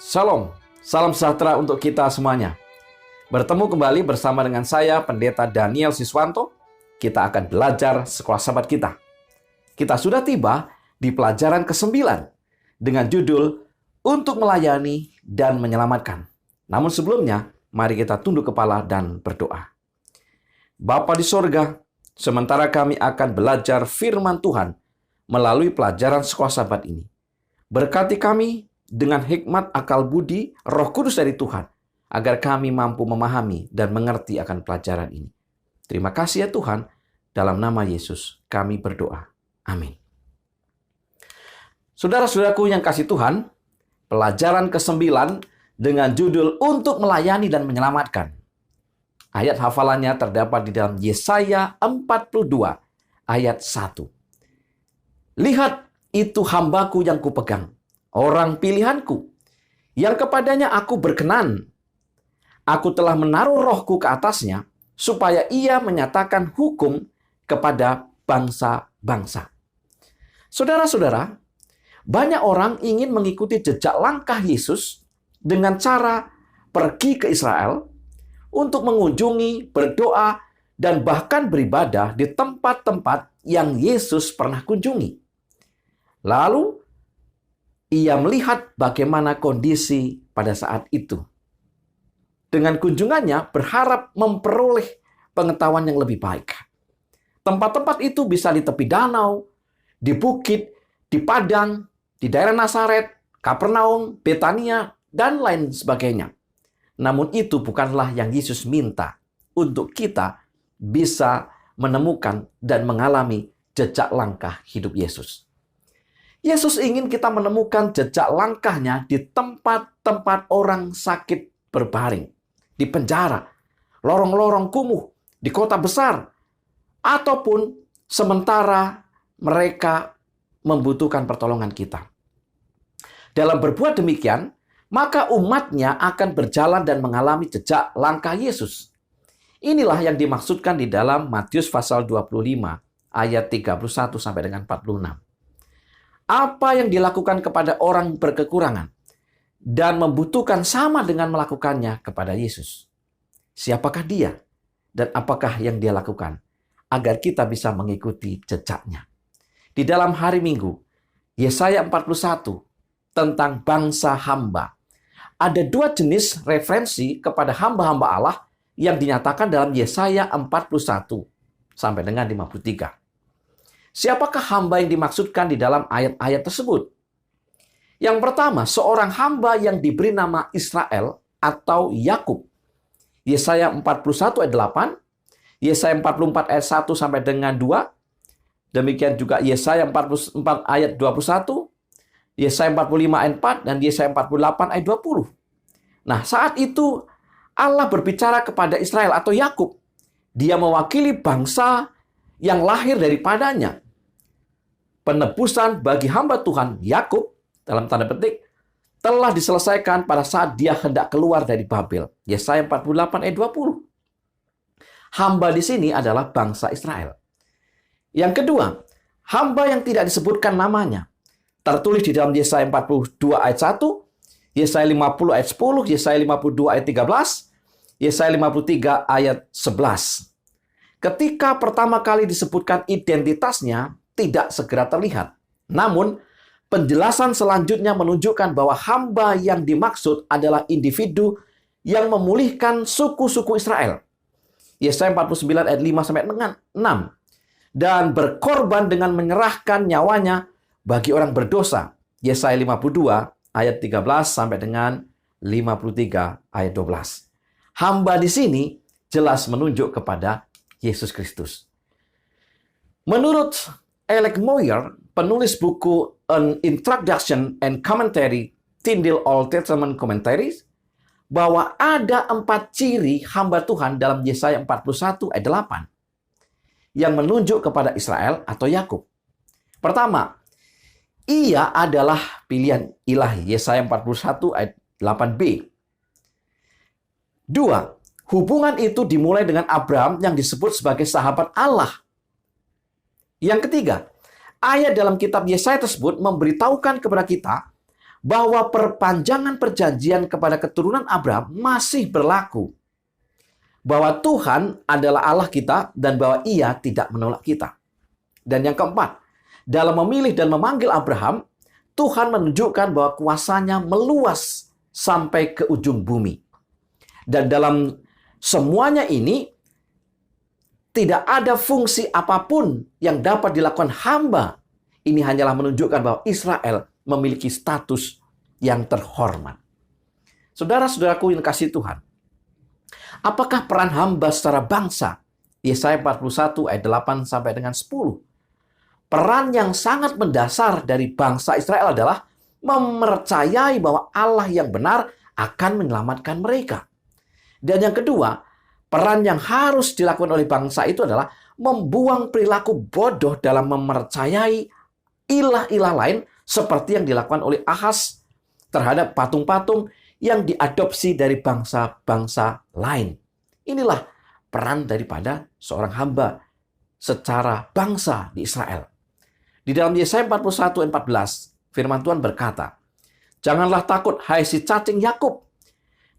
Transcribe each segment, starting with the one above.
Shalom, salam sejahtera untuk kita semuanya. Bertemu kembali bersama dengan saya, Pendeta Daniel Siswanto. Kita akan belajar sekolah sahabat kita. Kita sudah tiba di pelajaran ke-9 dengan judul Untuk Melayani dan Menyelamatkan. Namun sebelumnya, mari kita tunduk kepala dan berdoa. Bapa di sorga, sementara kami akan belajar firman Tuhan melalui pelajaran sekolah sahabat ini. Berkati kami dengan hikmat akal budi Roh Kudus dari Tuhan, agar kami mampu memahami dan mengerti akan pelajaran ini. Terima kasih ya Tuhan, dalam nama Yesus kami berdoa. Amin. Saudara-saudaraku yang kasih Tuhan, pelajaran ke-9 dengan judul Untuk Melayani dan Menyelamatkan. Ayat hafalannya terdapat di dalam Yesaya 42 ayat 1. Lihat, itu hambaku yang kupegang, orang pilihanku, yang kepadanya aku berkenan. Aku telah menaruh rohku ke atasnya, supaya ia menyatakan hukum kepada bangsa-bangsa. Saudara-saudara, banyak orang ingin mengikuti jejak langkah Yesus dengan cara pergi ke Israel untuk mengunjungi, berdoa, dan bahkan beribadah di tempat-tempat yang Yesus pernah kunjungi. Lalu, ia melihat bagaimana kondisi pada saat itu. Dengan kunjungannya, berharap memperoleh pengetahuan yang lebih baik. Tempat-tempat itu bisa di tepi danau, di bukit, di padang, di daerah Nazaret, Kapernaum, Betania, dan lain sebagainya. Namun itu bukanlah yang Yesus minta untuk kita bisa menemukan dan mengalami jejak langkah hidup Yesus. Yesus ingin kita menemukan jejak langkahnya di tempat-tempat orang sakit berbaring, di penjara, lorong-lorong kumuh, di kota besar, ataupun sementara mereka membutuhkan pertolongan kita. Dalam berbuat demikian, maka umatnya akan berjalan dan mengalami jejak langkah Yesus. Inilah yang dimaksudkan di dalam Matius pasal 25 ayat 31 sampai dengan 46. Apa yang dilakukan kepada orang berkekurangan dan membutuhkan sama dengan melakukannya kepada Yesus. Siapakah dia dan apakah yang dia lakukan agar kita bisa mengikuti jejaknya. Di dalam hari Minggu, Yesaya 41 tentang bangsa hamba. Ada dua jenis referensi kepada hamba-hamba Allah yang dinyatakan dalam Yesaya 41 sampai dengan 53. Siapakah hamba yang dimaksudkan di dalam ayat-ayat tersebut? Yang pertama, seorang hamba yang diberi nama Israel atau Yakub. Yesaya 41 ayat 8, Yesaya 44 ayat 1 sampai dengan 2, demikian juga Yesaya 44 ayat 21, Yesaya 45 ayat 4, dan Yesaya 48 ayat 20. Nah, saat itu Allah berbicara kepada Israel atau Yakub. Dia mewakili bangsa yang lahir daripadanya. Penebusan bagi hamba Tuhan Yakub, dalam tanda petik, telah diselesaikan pada saat dia hendak keluar dari Babel. Yesaya 48 ayat 20. Hamba di sini adalah bangsa Israel. Yang kedua, hamba yang tidak disebutkan namanya. Tertulis di dalam Yesaya 42 ayat 1, Yesaya 50 ayat 10, Yesaya 52 ayat 13, Yesaya 53 ayat 11. Ketika pertama kali disebutkan identitasnya, tidak segera terlihat. Namun, penjelasan selanjutnya menunjukkan bahwa hamba yang dimaksud adalah individu yang memulihkan suku-suku Israel. Yesaya 49 ayat 5 sampai dengan 6. Dan berkorban dengan menyerahkan nyawanya bagi orang berdosa. Yesaya 52 ayat 13 sampai dengan 53 ayat 12. Hamba di sini jelas menunjuk kepada Yesus Kristus. Menurut Alec Moyer, penulis buku An Introduction and Commentary, Tyndale Old Testament Commentaries, bahwa ada 4 ciri hamba Tuhan dalam Yesaya 41 ayat 8 yang menunjuk kepada Israel atau Yakub. Pertama, ia adalah pilihan ilahi. Yesaya 41 ayat 8b. 2. Hubungan itu dimulai dengan Abraham yang disebut sebagai sahabat Allah. Yang ketiga, ayat dalam kitab Yesaya tersebut memberitahukan kepada kita bahwa perpanjangan perjanjian kepada keturunan Abraham masih berlaku. Bahwa Tuhan adalah Allah kita dan bahwa Ia tidak menolak kita. Dan yang keempat, dalam memilih dan memanggil Abraham, Tuhan menunjukkan bahwa kuasanya meluas sampai ke ujung bumi. Dan dalam semuanya ini, tidak ada fungsi apapun yang dapat dilakukan hamba. Ini hanyalah menunjukkan bahwa Israel memiliki status yang terhormat. Saudara-saudaraku yang kasih Tuhan, apakah peran hamba secara bangsa? Yesaya 41 ayat 8 sampai dengan 10. Peran yang sangat mendasar dari bangsa Israel adalah mempercayai bahwa Allah yang benar akan menyelamatkan mereka. Dan yang kedua, peran yang harus dilakukan oleh bangsa itu adalah membuang perilaku bodoh dalam mempercayai ilah-ilah lain seperti yang dilakukan oleh Ahaz terhadap patung-patung yang diadopsi dari bangsa-bangsa lain. Inilah peran daripada seorang hamba secara bangsa di Israel. Di dalam Yesaya 41 ayat 14, firman Tuhan berkata, "Janganlah takut, hai si cacing Yakub,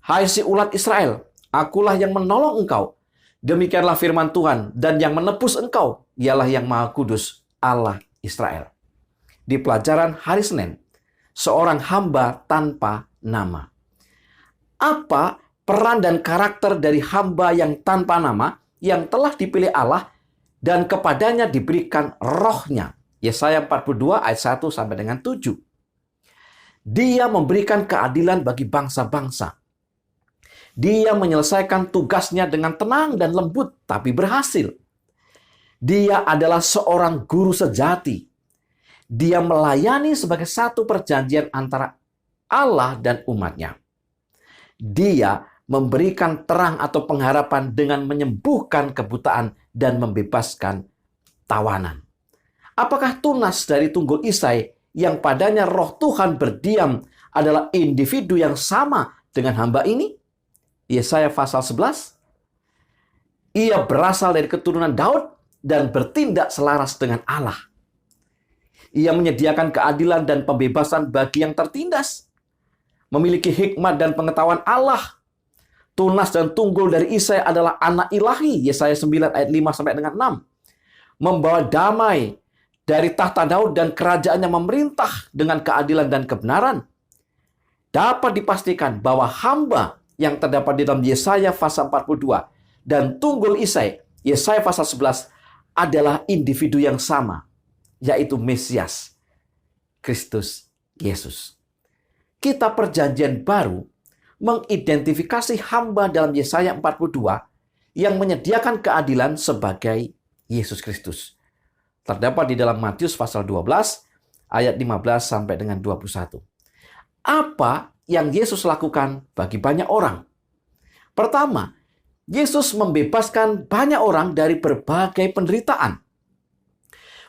hai si ulat Israel, akulah yang menolong engkau. Demikianlah firman Tuhan, dan yang menebus engkau, ialah yang Maha Kudus, Allah Israel." Di pelajaran hari Senin, seorang hamba tanpa nama. Apa peran dan karakter dari hamba yang tanpa nama yang telah dipilih Allah dan kepadanya diberikan rohnya? Yesaya 42 ayat 1 sampai dengan 7. Dia memberikan keadilan bagi bangsa-bangsa. Dia menyelesaikan tugasnya dengan tenang dan lembut, tapi berhasil. Dia adalah seorang guru sejati. Dia melayani sebagai satu perjanjian antara Allah dan umatnya. Dia memberikan terang atau pengharapan dengan menyembuhkan kebutaan dan membebaskan tawanan. Apakah tunas dari Tunggul Isai yang padanya roh Tuhan berdiam adalah individu yang sama dengan hamba ini? Yesaya pasal 11. Ia berasal dari keturunan Daud dan bertindak selaras dengan Allah. Ia menyediakan keadilan dan pembebasan bagi yang tertindas. Memiliki hikmat dan pengetahuan Allah. Tunas dan tunggul dari Isai adalah anak ilahi. Yesaya 9 ayat 5 sampai dengan 6. Membawa damai dari tahta Daud dan kerajaannya memerintah dengan keadilan dan kebenaran. Dapat dipastikan bahwa hamba yang terdapat di dalam Yesaya pasal 42 dan tunggul Isai, Yesaya pasal 11 adalah individu yang sama, yaitu Mesias, Kristus Yesus. Kitab Perjanjian Baru mengidentifikasi hamba dalam Yesaya 42 yang menyediakan keadilan sebagai Yesus Kristus. Terdapat di dalam Matius pasal 12 ayat 15 sampai dengan 21. Apa yang Yesus lakukan bagi banyak orang? Pertama, Yesus membebaskan banyak orang dari berbagai penderitaan.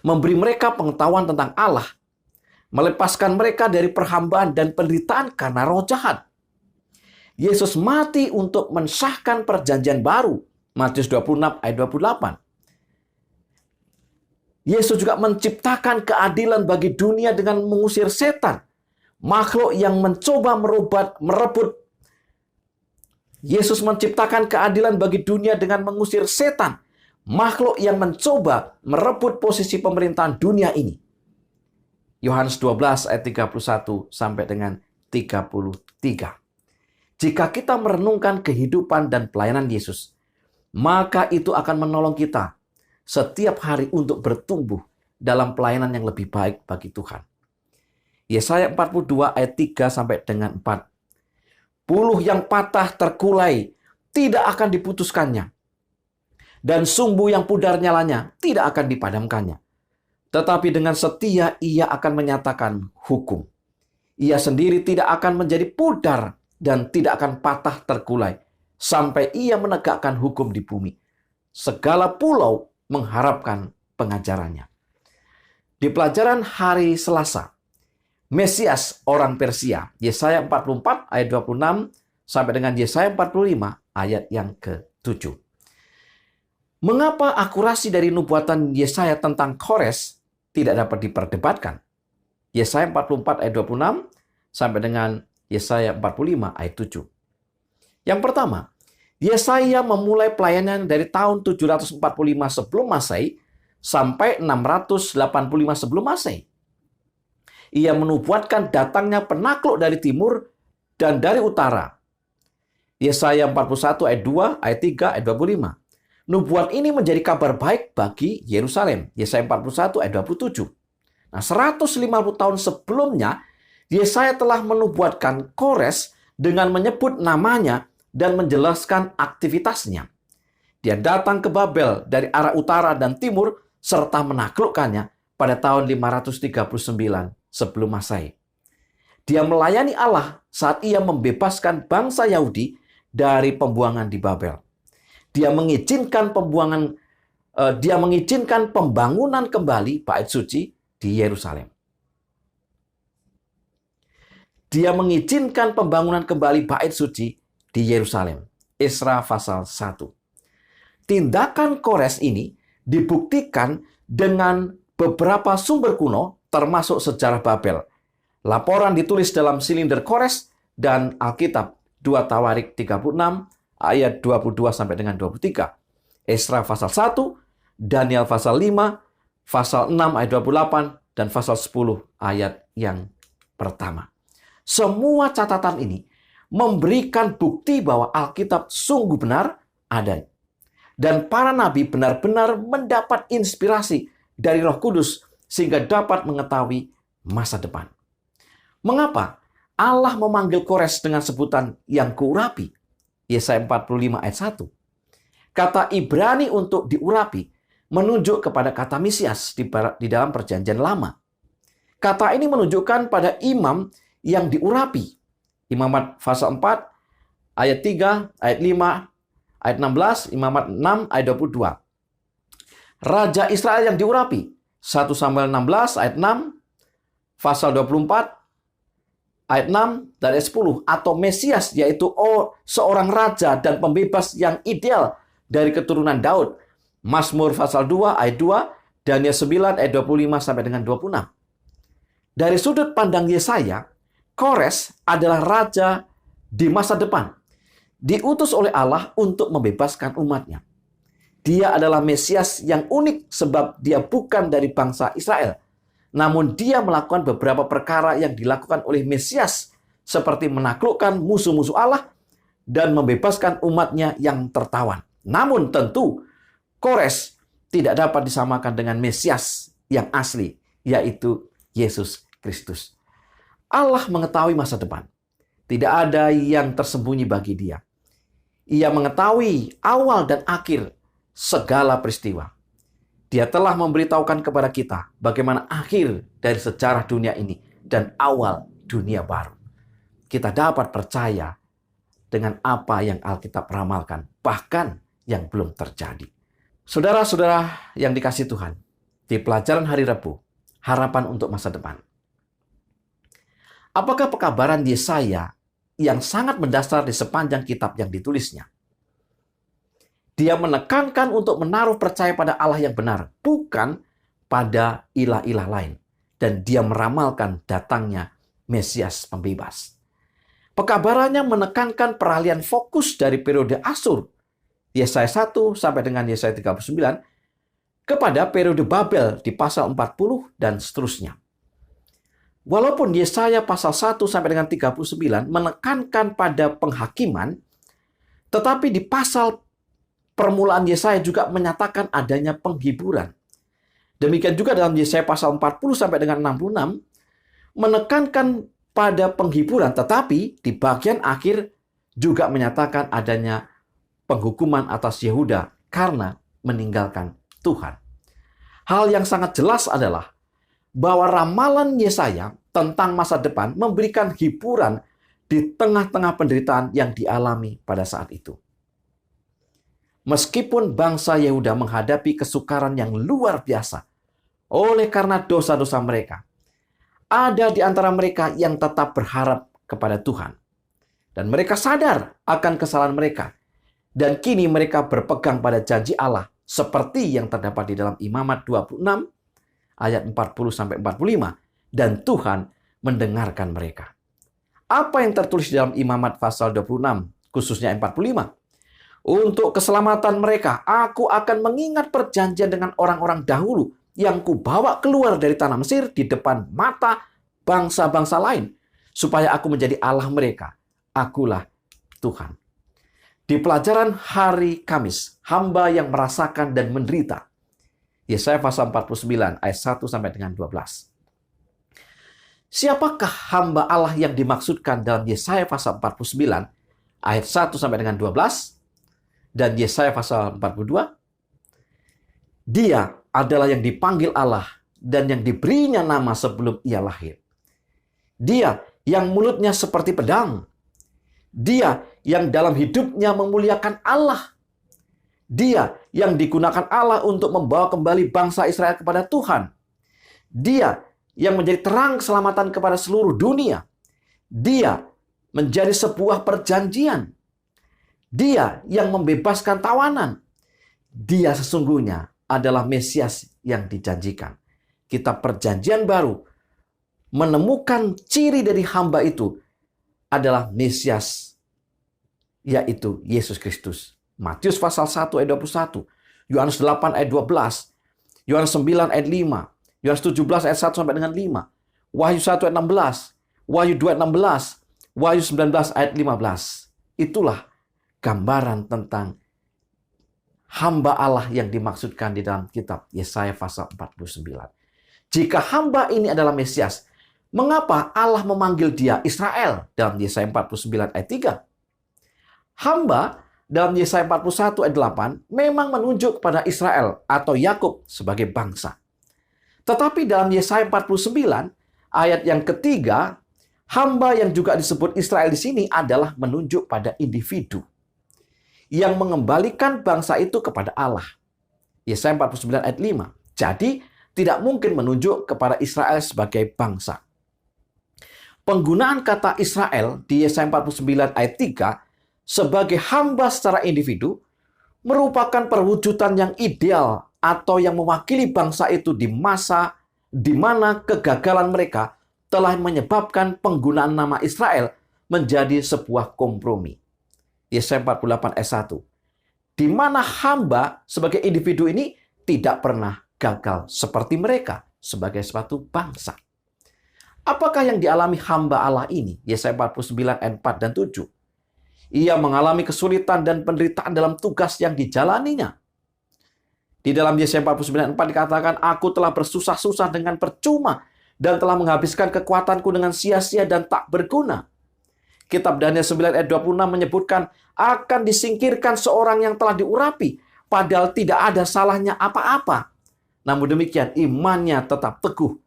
Memberi mereka pengetahuan tentang Allah. Melepaskan mereka dari perhambaan dan penderitaan karena roh jahat. Yesus mati untuk mensahkan perjanjian baru. Matius 26 ayat 28. Yesus juga menciptakan keadilan bagi dunia dengan mengusir setan. Makhluk yang mencoba merebut. Yesus menciptakan keadilan bagi dunia dengan mengusir setan. Makhluk yang mencoba merebut posisi pemerintahan dunia ini. Yohanes 12 ayat 31 sampai dengan 33. Jika kita merenungkan kehidupan dan pelayanan Yesus, maka itu akan menolong kita setiap hari untuk bertumbuh dalam pelayanan yang lebih baik bagi Tuhan. Yesaya 42 ayat 3 sampai dengan 4. Buluh yang patah terkulai tidak akan diputuskannya, dan sumbu yang pudar nyalanya tidak akan dipadamkannya. Tetapi dengan setia ia akan menyatakan hukum. Ia sendiri tidak akan menjadi pudar dan tidak akan patah terkulai sampai ia menegakkan hukum di bumi. Segala pulau mengharapkan pengajarannya. Di pelajaran hari Selasa, Mesias orang Persia, Yesaya 44 ayat 26 sampai dengan Yesaya 45 ayat yang ke-7. Mengapa akurasi dari nubuatan Yesaya tentang Kores tidak dapat diperdebatkan? Yesaya 44 ayat 26 sampai dengan Yesaya 45 ayat 7. Yang pertama, Yesaya memulai pelayanan dari tahun 745 sebelum Masehi sampai 685 sebelum Masehi. Ia menubuatkan datangnya penakluk dari timur dan dari utara. Yesaya 41 ayat 2, ayat 3, ayat 25. Nubuat ini menjadi kabar baik bagi Yerusalem. Yesaya 41 ayat 27. Nah, 150 tahun sebelumnya, Yesaya telah menubuatkan Kores dengan menyebut namanya dan menjelaskan aktivitasnya. Dia datang ke Babel dari arah utara dan timur serta menaklukkannya pada tahun 539 sebelum Masehi. Dia melayani Allah saat ia membebaskan bangsa Yahudi dari pembuangan di Babel. Dia mengizinkan pembangunan kembali bait suci di Yerusalem. Dia mengizinkan pembangunan kembali bait suci di Yerusalem. Esra pasal 1. Tindakan Kores ini dibuktikan dengan beberapa sumber kuno termasuk sejarah Babel. Laporan ditulis dalam silinder Kores dan Alkitab 2 Tawarik 36 ayat 22 sampai dengan 23. Esra pasal 1, Daniel pasal 5, pasal 6 ayat 28 dan pasal 10 ayat yang pertama. Semua catatan ini memberikan bukti bahwa Alkitab sungguh benar adanya. Dan para nabi benar-benar mendapat inspirasi dari Roh Kudus sehingga dapat mengetahui masa depan. Mengapa Allah memanggil Kores dengan sebutan yang kuurapi? Yesaya 45 ayat 1. Kata Ibrani untuk diurapi menunjuk kepada kata Mesias di dalam perjanjian lama. Kata ini menunjukkan pada imam yang diurapi. Imamat pasal 4 ayat 3, ayat 5, ayat 16, Imamat 6 ayat 22. Raja Israel yang diurapi. 1 Samuel 16 ayat 6, pasal 24 ayat 6 dan ayat 10. Atau Mesias, yaitu seorang raja dan pembebas yang ideal dari keturunan Daud. Mazmur pasal 2 ayat 2, Daniel 9 ayat 25 sampai dengan 26. Dari sudut pandang Yesaya, Kores adalah raja di masa depan. Diutus oleh Allah untuk membebaskan umatnya. Dia adalah Mesias yang unik sebab dia bukan dari bangsa Israel. Namun dia melakukan beberapa perkara yang dilakukan oleh Mesias, seperti menaklukkan musuh-musuh Allah dan membebaskan umatnya yang tertawan. Namun tentu Kores tidak dapat disamakan dengan Mesias yang asli, yaitu Yesus Kristus. Allah mengetahui masa depan. Tidak ada yang tersembunyi bagi dia. Ia mengetahui awal dan akhir segala peristiwa. Dia telah memberitahukan kepada kita bagaimana akhir dari sejarah dunia ini dan awal dunia baru. Kita dapat percaya dengan apa yang Alkitab ramalkan, bahkan yang belum terjadi. Saudara-saudara yang dikasihi Tuhan, di pelajaran hari Rabu, harapan untuk masa depan. Apakah pekabaran Yesaya yang sangat mendasar di sepanjang kitab yang ditulisnya? Dia menekankan untuk menaruh percaya pada Allah yang benar, bukan pada ilah-ilah lain. Dan dia meramalkan datangnya Mesias pembebas. Pekabarannya menekankan peralihan fokus dari periode Asyur, Yesaya 1 sampai dengan Yesaya 39, kepada periode Babel di pasal 40 dan seterusnya. Walaupun Yesaya pasal 1 sampai dengan 39 menekankan pada penghakiman, tetapi di pasal permulaan Yesaya juga menyatakan adanya penghiburan. Demikian juga dalam Yesaya pasal 40 sampai dengan 66 menekankan pada penghiburan, tetapi di bagian akhir juga menyatakan adanya penghukuman atas Yehuda karena meninggalkan Tuhan. Hal yang sangat jelas adalah bahwa ramalan Yesaya tentang masa depan memberikan hiburan di tengah-tengah penderitaan yang dialami pada saat itu. Meskipun bangsa Yehuda menghadapi kesukaran yang luar biasa oleh karena dosa-dosa mereka, ada di antara mereka yang tetap berharap kepada Tuhan. Dan mereka sadar akan kesalahan mereka. Dan kini mereka berpegang pada janji Allah seperti yang terdapat di dalam Imamat 26 ayat 40-45. Dan Tuhan mendengarkan mereka. Apa yang tertulis dalam Imamat pasal 26, khususnya 45? Untuk keselamatan mereka, aku akan mengingat perjanjian dengan orang-orang dahulu yang kubawa keluar dari tanah Mesir di depan mata bangsa-bangsa lain, supaya aku menjadi Allah mereka. Akulah Tuhan. Di pelajaran hari Kamis, hamba yang merasakan dan menderita. Yesaya pasal 49 ayat 1 sampai dengan 12. Siapakah hamba Allah yang dimaksudkan dalam Yesaya pasal 49 ayat 1 sampai dengan 12 dan Yesaya pasal 42? Dia adalah yang dipanggil Allah dan yang diberinya nama sebelum ia lahir. Dia yang mulutnya seperti pedang. Dia yang dalam hidupnya memuliakan Allah. Dia yang digunakan Allah untuk membawa kembali bangsa Israel kepada Tuhan. Dia yang menjadi terang keselamatan kepada seluruh dunia. Dia menjadi sebuah perjanjian. Dia yang membebaskan tawanan. Dia sesungguhnya adalah Mesias yang dijanjikan. Kitab Perjanjian Baru menemukan ciri dari hamba itu adalah Mesias, yaitu Yesus Kristus. Matius pasal 1 ayat 21, Yohanes 8 ayat 12, Yohanes 9 ayat 5, Yohanes 17 ayat 1 sampai dengan 5, Wahyu 1 ayat 16, Wahyu 2 ayat 16, Wahyu 19 ayat 15. Itulah gambaran tentang hamba Allah yang dimaksudkan di dalam kitab Yesaya pasal 49. Jika hamba ini adalah Mesias, mengapa Allah memanggil dia Israel dalam Yesaya 49 ayat 3? Hamba dalam Yesaya 41 ayat 8 memang menunjuk kepada Israel atau Yakub sebagai bangsa. Tetapi dalam Yesaya 49 ayat yang ketiga, hamba yang juga disebut Israel di sini adalah menunjuk pada individu yang mengembalikan bangsa itu kepada Allah. Yesaya 49 ayat 5. Jadi, tidak mungkin menunjuk kepada Israel sebagai bangsa. Penggunaan kata Israel di Yesaya 49 ayat 3 sebagai hamba secara individu merupakan perwujudan yang ideal atau yang mewakili bangsa itu di masa di mana kegagalan mereka telah menyebabkan penggunaan nama Israel menjadi sebuah kompromi. Yesaya 48 ayat 1. Di mana hamba sebagai individu ini tidak pernah gagal seperti mereka sebagai suatu bangsa. Apakah yang dialami hamba Allah ini? Yesaya 49 ayat 4 dan 7. Ia mengalami kesulitan dan penderitaan dalam tugas yang dijalaninya. Di dalam Yesaya 49 ayat 4 dikatakan, aku telah bersusah-susah dengan percuma dan telah menghabiskan kekuatanku dengan sia-sia dan tak berguna. Kitab Daniel 9 ayat 26 menyebutkan akan disingkirkan seorang yang telah diurapi, padahal tidak ada salahnya apa-apa. Namun demikian imannya tetap teguh.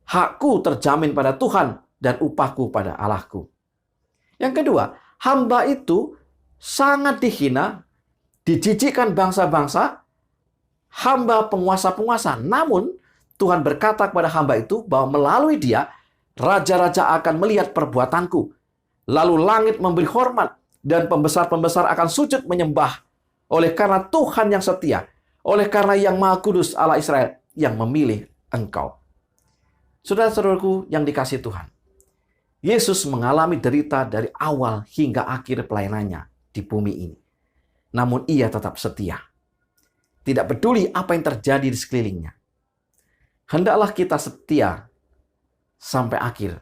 Hakku terjamin pada Tuhan dan upahku pada Allahku. Yang kedua, hamba itu sangat dihina, dijijikkan bangsa-bangsa, hamba penguasa-penguasa. Namun Tuhan berkata kepada hamba itu bahwa melalui dia, raja-raja akan melihat perbuatanku. Lalu langit memberi hormat dan pembesar-pembesar akan sujud menyembah. Oleh karena Tuhan yang setia, oleh karena yang Maha Kudus Allah Israel yang memilih engkau. Saudara-saudaraku yang dikasihi Tuhan, Yesus mengalami derita dari awal hingga akhir pelayanannya di bumi ini. Namun ia tetap setia. Tidak peduli apa yang terjadi di sekelilingnya. Hendaklah kita setia sampai akhir,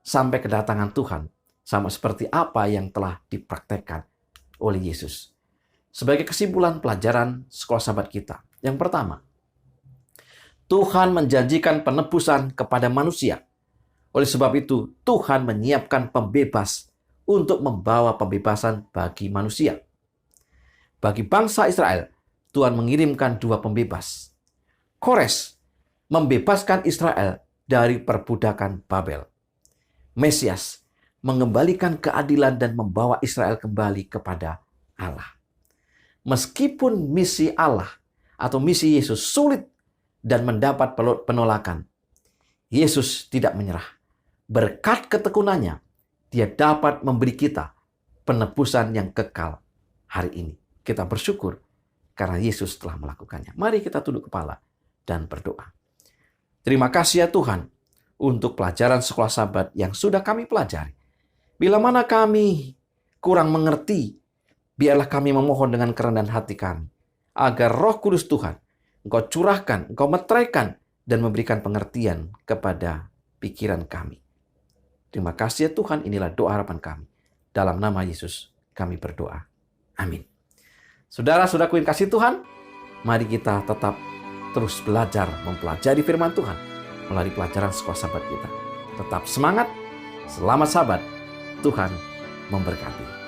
sampai kedatangan Tuhan, sama seperti apa yang telah dipraktekkan oleh Yesus. Sebagai kesimpulan pelajaran sekolah sahabat kita, yang pertama, Tuhan menjanjikan penebusan kepada manusia. Oleh sebab itu, Tuhan menyiapkan pembebas untuk membawa pembebasan bagi manusia. Bagi bangsa Israel, Tuhan mengirimkan 2 pembebas. Kores membebaskan Israel dari perbudakan Babel. Mesias mengembalikan keadilan dan membawa Israel kembali kepada Allah. Meskipun misi Allah atau misi Yesus sulit dan mendapat penolakan, Yesus tidak menyerah. Berkat ketekunannya, dia dapat memberi kita penebusan yang kekal hari ini. Kita bersyukur karena Yesus telah melakukannya. Mari kita tunduk kepala dan berdoa. Terima kasih ya Tuhan untuk pelajaran sekolah sahabat yang sudah kami pelajari. Bila mana kami kurang mengerti, biarlah kami memohon dengan kerendahan hati kami, agar Roh Kudus Tuhan, Engkau curahkan, Engkau meteraikan, dan memberikan pengertian kepada pikiran kami. Terima kasih ya Tuhan, inilah doa harapan kami. Dalam nama Yesus kami berdoa. Amin. Saudara-saudaraku yang kasih Tuhan, mari kita tetap terus belajar mempelajari firman Tuhan melalui pelajaran sekolah sahabat kita. Tetap semangat, selamat sahabat, Tuhan memberkati.